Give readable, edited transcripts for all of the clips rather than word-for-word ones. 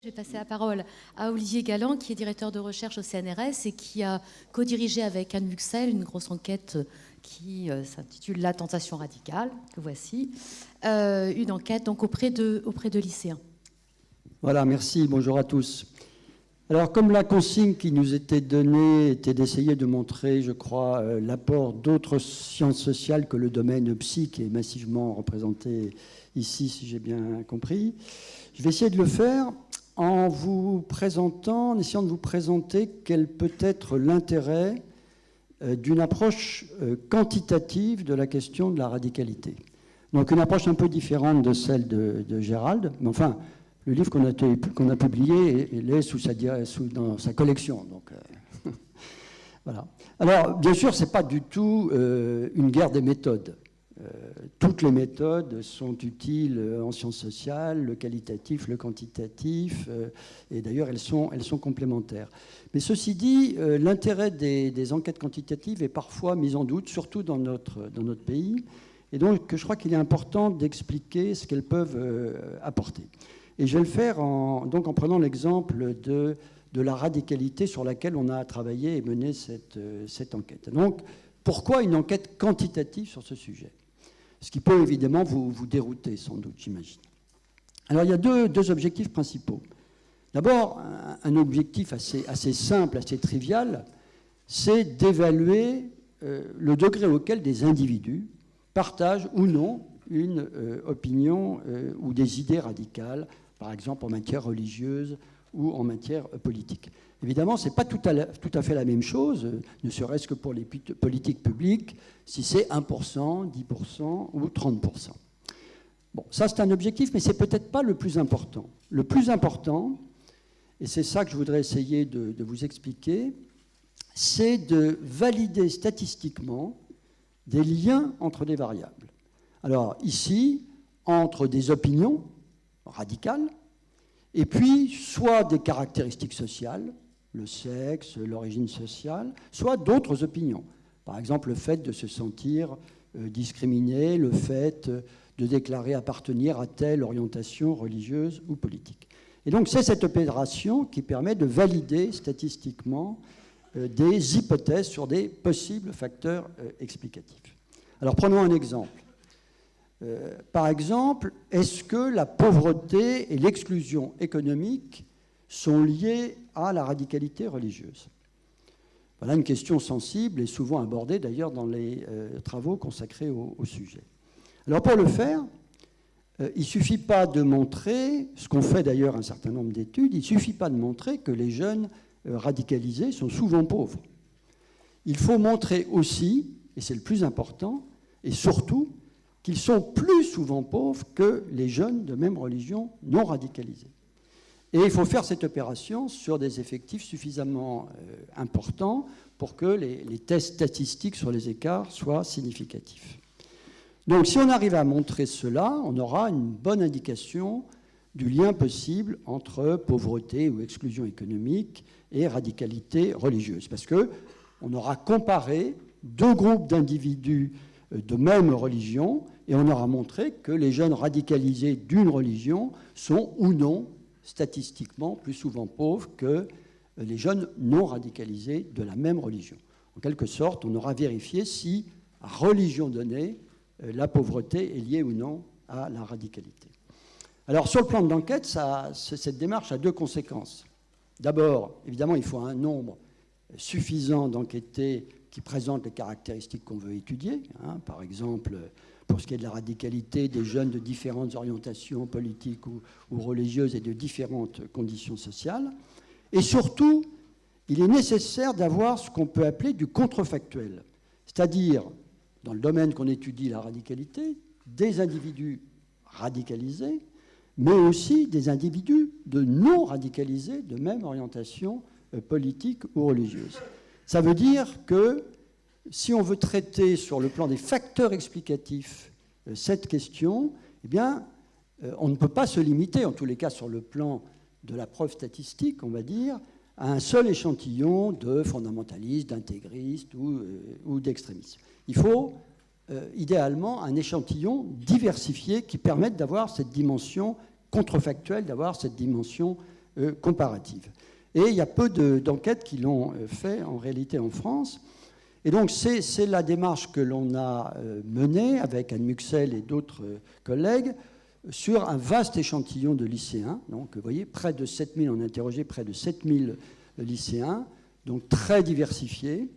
Je vais passer la parole à Olivier Galland, qui est directeur de recherche au CNRS et qui a co-dirigé avec Anne Muxel une grosse enquête qui s'intitule La tentation radicale, que voici, une enquête donc auprès de lycéens. Voilà, merci, bonjour à tous. Alors, comme la consigne qui nous était donnée était d'essayer de montrer, je crois, l'apport d'autres sciences sociales que le domaine psy, qui est massivement représenté ici, si j'ai bien compris, je vais essayer de le faire en vous présentant, en essayant de vous présenter quel peut être l'intérêt d'une approche quantitative de la question de la radicalité. Donc une approche un peu différente de celle de Gérald, mais enfin, le livre qu'on a publié, il est dans sa collection. Donc, voilà. Alors, bien sûr, ce n'est pas du tout une guerre des méthodes. Toutes les méthodes sont utiles en sciences sociales, le qualitatif, le quantitatif, et d'ailleurs elles sont complémentaires. Mais ceci dit, l'intérêt des enquêtes quantitatives est parfois mis en doute, surtout dans notre pays, et donc je crois qu'il est important d'expliquer ce qu'elles peuvent apporter. Et je vais le faire en prenant l'exemple de la radicalité sur laquelle on a travaillé et mené cette enquête. Donc, pourquoi une enquête quantitative sur ce sujet ? Ce qui peut évidemment vous dérouter, sans doute, j'imagine. Alors, il y a deux objectifs principaux. D'abord, un objectif assez simple, assez trivial, c'est d'évaluer le degré auquel des individus partagent ou non une opinion ou des idées radicales, par exemple en matière religieuse ou en matière politique. Évidemment, ce n'est pas tout à fait la même chose, ne serait-ce que pour les politiques publiques, si c'est 1%, 10% ou 30%. Bon, ça c'est un objectif, mais ce n'est peut-être pas le plus important. Le plus important, et c'est ça que je voudrais essayer de vous expliquer, c'est de valider statistiquement des liens entre des variables. Alors ici, entre des opinions radicales, et puis soit des caractéristiques sociales, le sexe, l'origine sociale, soit d'autres opinions. Par exemple, le fait de se sentir discriminé, le fait de déclarer appartenir à telle orientation religieuse ou politique. Et donc c'est cette opération qui permet de valider statistiquement des hypothèses sur des possibles facteurs explicatifs. Alors prenons un exemple. Par exemple, est-ce que la pauvreté et l'exclusion économique sont liées à la radicalité religieuse ? Voilà une question sensible et souvent abordée d'ailleurs dans les travaux consacrés au sujet. Alors pour le faire, il ne suffit pas de montrer, ce qu'ont fait d'ailleurs un certain nombre d'études, il ne suffit pas de montrer que les jeunes radicalisés sont souvent pauvres. Il faut montrer aussi, et c'est le plus important, et surtout, qu'ils sont plus souvent pauvres que les jeunes de même religion non radicalisés. Et il faut faire cette opération sur des effectifs suffisamment importants pour que les tests statistiques sur les écarts soient significatifs. Donc si on arrive à montrer cela, on aura une bonne indication du lien possible entre pauvreté ou exclusion économique et radicalité religieuse. Parce qu'on aura comparé deux groupes d'individus de même religion, et on aura montré que les jeunes radicalisés d'une religion sont ou non statistiquement plus souvent pauvres que les jeunes non radicalisés de la même religion. En quelque sorte, on aura vérifié si, à religion donnée, la pauvreté est liée ou non à la radicalité. Alors, sur le plan de l'enquête, cette démarche a deux conséquences. D'abord, évidemment, il faut un nombre suffisant d'enquêtés qui présentent les caractéristiques qu'on veut étudier. Par exemple, pour ce qui est de la radicalité des jeunes de différentes orientations politiques ou religieuses et de différentes conditions sociales. Et surtout, il est nécessaire d'avoir ce qu'on peut appeler du contrefactuel, c'est-à-dire, dans le domaine qu'on étudie, la radicalité, des individus radicalisés, mais aussi des individus de non radicalisés de même orientation politique ou religieuse. Ça veut dire que si on veut traiter sur le plan des facteurs explicatifs cette question, eh bien, on ne peut pas se limiter, en tous les cas sur le plan de la preuve statistique, on va dire, à un seul échantillon de fondamentalistes, d'intégristes ou d'extrémistes. Il faut idéalement un échantillon diversifié qui permette d'avoir cette dimension contrefactuelle, d'avoir cette dimension comparative. Et il y a peu d'enquêtes qui l'ont fait en réalité en France. Et donc c'est la démarche que l'on a menée avec Anne Muxel et d'autres collègues sur un vaste échantillon de lycéens. Donc vous voyez, près de 7000, on a interrogé près de 7000 lycéens, donc très diversifiés,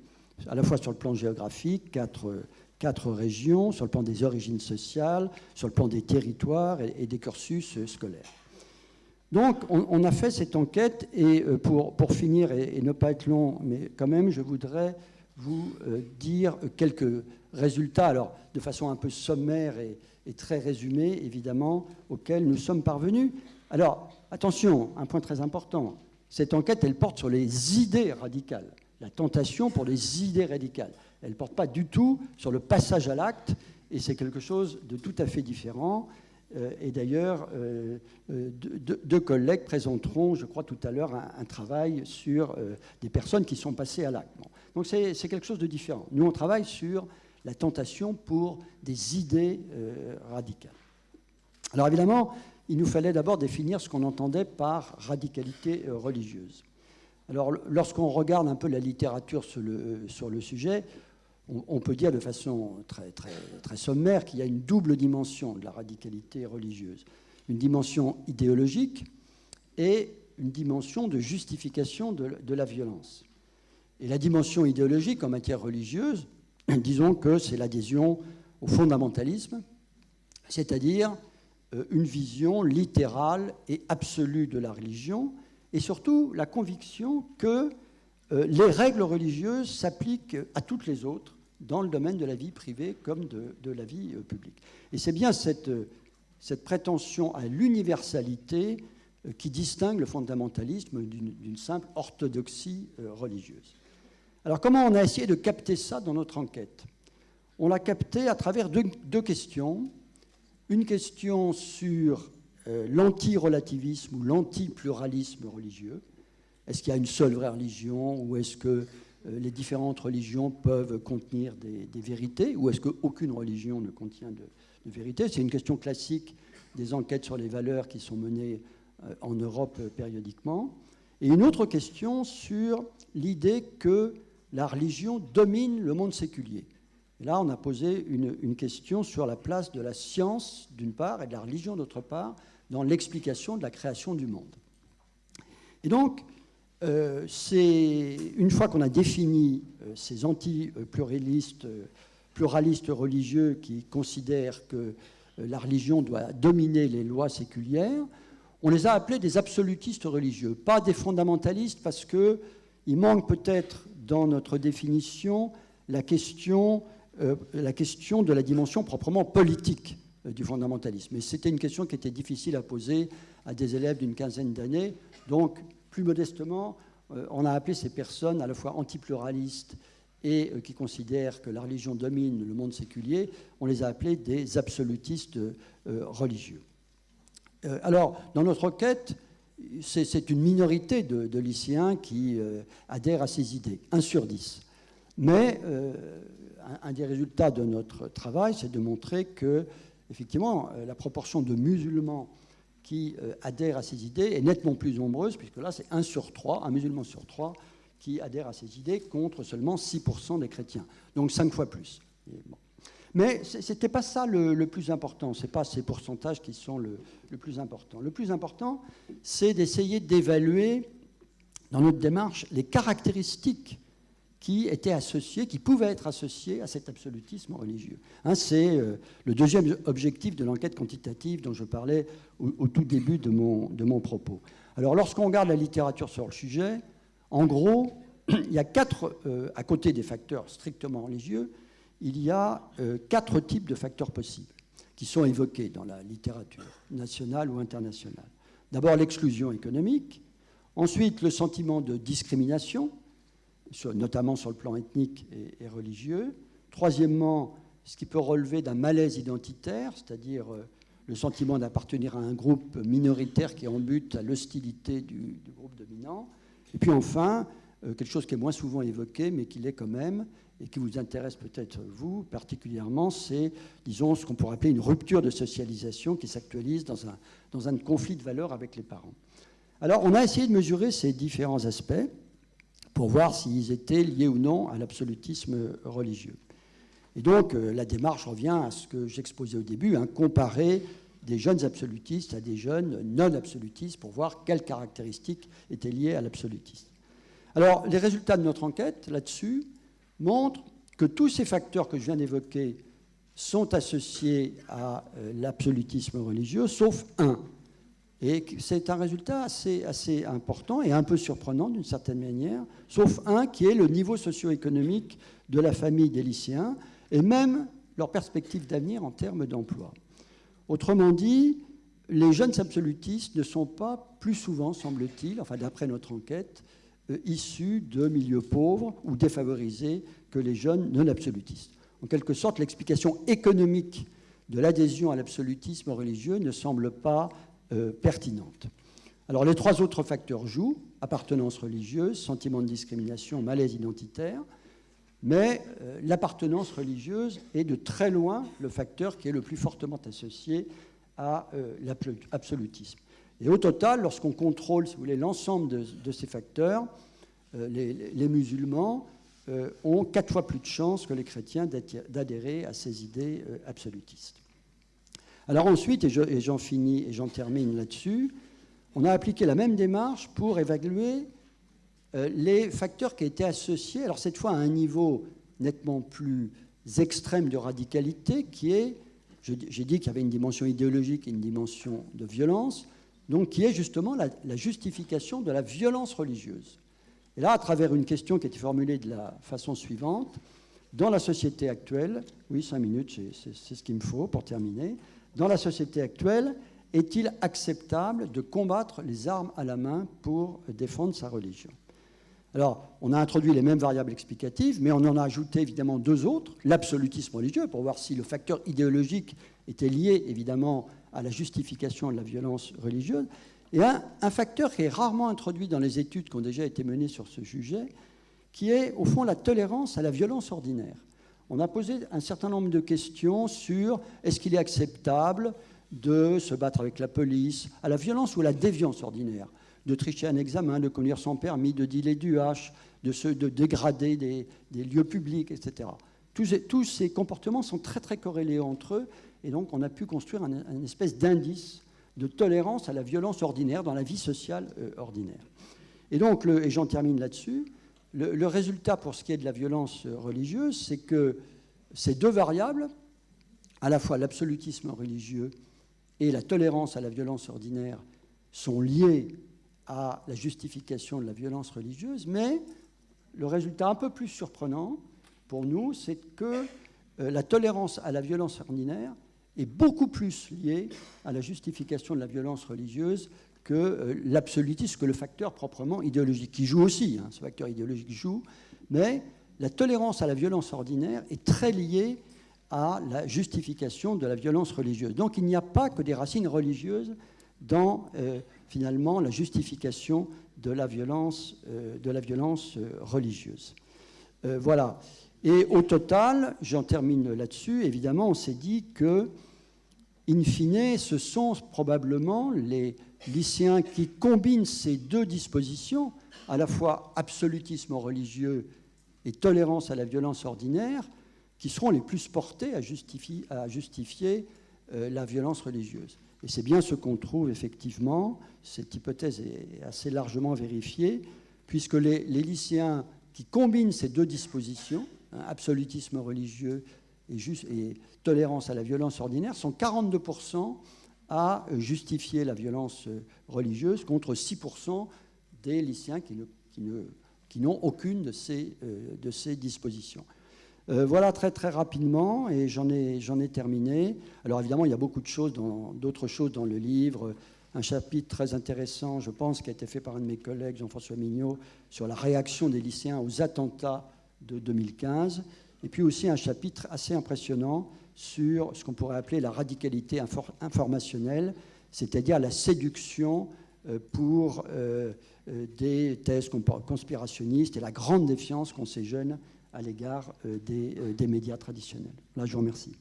à la fois sur le plan géographique, quatre régions, sur le plan des origines sociales, sur le plan des territoires et des cursus scolaires. Donc, on a fait cette enquête, et pour finir, et ne pas être long, mais quand même, je voudrais vous dire quelques résultats, alors de façon un peu sommaire et très résumée, évidemment, auxquels nous sommes parvenus. Alors, attention, un point très important, cette enquête, elle porte sur les idées radicales, la tentation pour les idées radicales. Elle ne porte pas du tout sur le passage à l'acte, et c'est quelque chose de tout à fait différent. Et d'ailleurs, deux collègues présenteront, je crois, tout à l'heure, un travail sur des personnes qui sont passées à l'acte. Bon. Donc c'est quelque chose de différent. Nous, on travaille sur la tentation pour des idées radicales. Alors évidemment, il nous fallait d'abord définir ce qu'on entendait par radicalité religieuse. Alors lorsqu'on regarde un peu la littérature sur le sujet, on peut dire de façon très sommaire qu'il y a une double dimension de la radicalité religieuse. Une dimension idéologique et une dimension de justification de la violence. Et la dimension idéologique en matière religieuse, disons que c'est l'adhésion au fondamentalisme, c'est-à-dire une vision littérale et absolue de la religion, et surtout la conviction que les règles religieuses s'appliquent à toutes les autres, dans le domaine de la vie privée comme de la vie publique. Et c'est bien cette prétention à l'universalité qui distingue le fondamentalisme d'une simple orthodoxie religieuse. Alors comment on a essayé de capter ça dans notre enquête? On l'a capté à travers deux questions. Une question sur l'anti-relativisme ou l'anti-pluralisme religieux. Est-ce qu'il y a une seule vraie religion, ou est-ce que les différentes religions peuvent contenir des vérités, ou est-ce qu'aucune religion ne contient de vérité? C'est une question classique des enquêtes sur les valeurs qui sont menées en Europe périodiquement. Et une autre question sur l'idée que la religion domine le monde séculier. Et là, on a posé une question sur la place de la science, d'une part, et de la religion, d'autre part, dans l'explication de la création du monde. Et donc, c'est une fois qu'on a défini ces anti-pluralistes religieux qui considèrent que la religion doit dominer les lois séculières, on les a appelés des absolutistes religieux, pas des fondamentalistes, parce qu'il manque peut-être dans notre définition la question de la dimension proprement politique du fondamentalisme. Et c'était une question qui était difficile à poser à des élèves d'une quinzaine d'années, donc plus modestement, on a appelé ces personnes à la fois antipluralistes et qui considèrent que la religion domine le monde séculier, on les a appelés des absolutistes religieux. Alors, dans notre enquête, c'est une minorité de lycéens qui adhèrent à ces idées, 1 sur 10. Mais un des résultats de notre travail, c'est de montrer que, effectivement, la proportion de musulmans qui adhèrent à ces idées est nettement plus nombreuse, puisque là, c'est 1 sur 3, un musulman sur 3 qui adhère à ces idées, contre seulement 6% des chrétiens. Donc 5 fois plus. Bon. Mais ce n'était pas ça le plus important, ce n'est pas ces pourcentages qui sont le plus important. Le plus important, c'est d'essayer d'évaluer, dans notre démarche, les caractéristiques qui étaient associées, qui pouvaient être associées à cet absolutisme religieux. C'est le deuxième objectif de l'enquête quantitative dont je parlais au tout début de mon propos. Alors, lorsqu'on regarde la littérature sur le sujet, en gros, il y a à côté des facteurs strictement religieux, il y a 4 types de facteurs possibles qui sont évoqués dans la littérature nationale ou internationale. D'abord, l'exclusion économique. Ensuite, le sentiment de discrimination, notamment sur le plan ethnique et religieux. Troisièmement, ce qui peut relever d'un malaise identitaire, c'est-à-dire le sentiment d'appartenir à un groupe minoritaire qui est en but à l'hostilité du groupe dominant. Et puis enfin, quelque chose qui est moins souvent évoqué, mais qui l'est quand même, et qui vous intéresse peut-être vous particulièrement, c'est, disons, ce qu'on pourrait appeler une rupture de socialisation qui s'actualise dans un conflit de valeurs avec les parents. Alors, on a essayé de mesurer ces différents aspects pour voir s'ils étaient liés ou non à l'absolutisme religieux. Et donc, la démarche revient à ce que j'exposais au début, comparer des jeunes absolutistes à des jeunes non-absolutistes pour voir quelles caractéristiques étaient liées à l'absolutisme. Alors, les résultats de notre enquête là-dessus montrent que tous ces facteurs que je viens d'évoquer sont associés à l'absolutisme religieux, sauf un. Et c'est un résultat assez important et un peu surprenant d'une certaine manière, sauf un qui est le niveau socio-économique de la famille des lycéens et même leur perspective d'avenir en termes d'emploi. Autrement dit, les jeunes absolutistes ne sont pas plus souvent, semble-t-il, enfin d'après notre enquête, issus de milieux pauvres ou défavorisés que les jeunes non-absolutistes. En quelque sorte, l'explication économique de l'adhésion à l'absolutisme religieux ne semble pas pertinente. Alors les trois autres facteurs jouent, appartenance religieuse, sentiment de discrimination, malaise identitaire, mais l'appartenance religieuse est de très loin le facteur qui est le plus fortement associé à l'absolutisme. Et au total, lorsqu'on contrôle, si vous voulez, l'ensemble de ces facteurs, les musulmans ont 4 fois plus de chances que les chrétiens d'adhérer à ces idées absolutistes. Alors ensuite, et j'en finis et j'en termine là-dessus, on a appliqué la même démarche pour évaluer les facteurs qui étaient associés, alors cette fois à un niveau nettement plus extrême de radicalité, qui est, j'ai dit qu'il y avait une dimension idéologique et une dimension de violence, donc qui est justement la justification de la violence religieuse. Et là, à travers une question qui a été formulée de la façon suivante, dans la société actuelle, oui, 5 minutes, c'est ce qu'il me faut pour terminer, dans la société actuelle, est-il acceptable de combattre les armes à la main pour défendre sa religion ? Alors, on a introduit les mêmes variables explicatives, mais on en a ajouté évidemment 2 autres, l'absolutisme religieux, pour voir si le facteur idéologique était lié évidemment à la justification de la violence religieuse, et un facteur qui est rarement introduit dans les études qui ont déjà été menées sur ce sujet, qui est au fond la tolérance à la violence ordinaire. On a posé un certain nombre de questions sur est-ce qu'il est acceptable de se battre avec la police, à la violence ou à la déviance ordinaire, de tricher un examen, de conduire sans permis, de dealer du hache, de dégrader des lieux publics, etc. Tous ces comportements sont très très corrélés entre eux, et donc on a pu construire une espèce d'indice de tolérance à la violence ordinaire dans la vie sociale ordinaire. Et donc, et j'en termine là-dessus, le résultat pour ce qui est de la violence religieuse, c'est que ces 2 variables, à la fois l'absolutisme religieux et la tolérance à la violence ordinaire, sont liées à la justification de la violence religieuse, mais le résultat un peu plus surprenant pour nous, c'est que la tolérance à la violence ordinaire est beaucoup plus liée à la justification de la violence religieuse que l'absolutisme, que le facteur proprement idéologique, qui joue aussi, ce facteur idéologique joue, mais la tolérance à la violence ordinaire est très liée à la justification de la violence religieuse. Donc il n'y a pas que des racines religieuses dans finalement la justification de la violence religieuse. Voilà. Et au total, j'en termine là-dessus, évidemment, on s'est dit que, in fine, ce sont probablement les lycéens qui combinent ces 2 dispositions, à la fois absolutisme religieux et tolérance à la violence ordinaire, qui seront les plus portés à justifier la violence religieuse. Et c'est bien ce qu'on trouve effectivement, cette hypothèse est assez largement vérifiée, puisque les lycéens qui combinent ces 2 dispositions, absolutisme religieux et tolérance à la violence ordinaire, sont 42% à justifier la violence religieuse, contre 6% des lycéens qui n'ont aucune de ces dispositions. Voilà très très rapidement, et j'en ai terminé. Alors évidemment, il y a beaucoup d'autres choses dans le livre. Un chapitre très intéressant, je pense, qui a été fait par un de mes collègues, Jean-François Mignot, sur la réaction des lycéens aux attentats de 2015. Et puis aussi un chapitre assez impressionnant sur ce qu'on pourrait appeler la radicalité informationnelle, c'est-à-dire la séduction pour des thèses conspirationnistes et la grande défiance qu'ont ces jeunes à l'égard des médias traditionnels. Là, je vous remercie.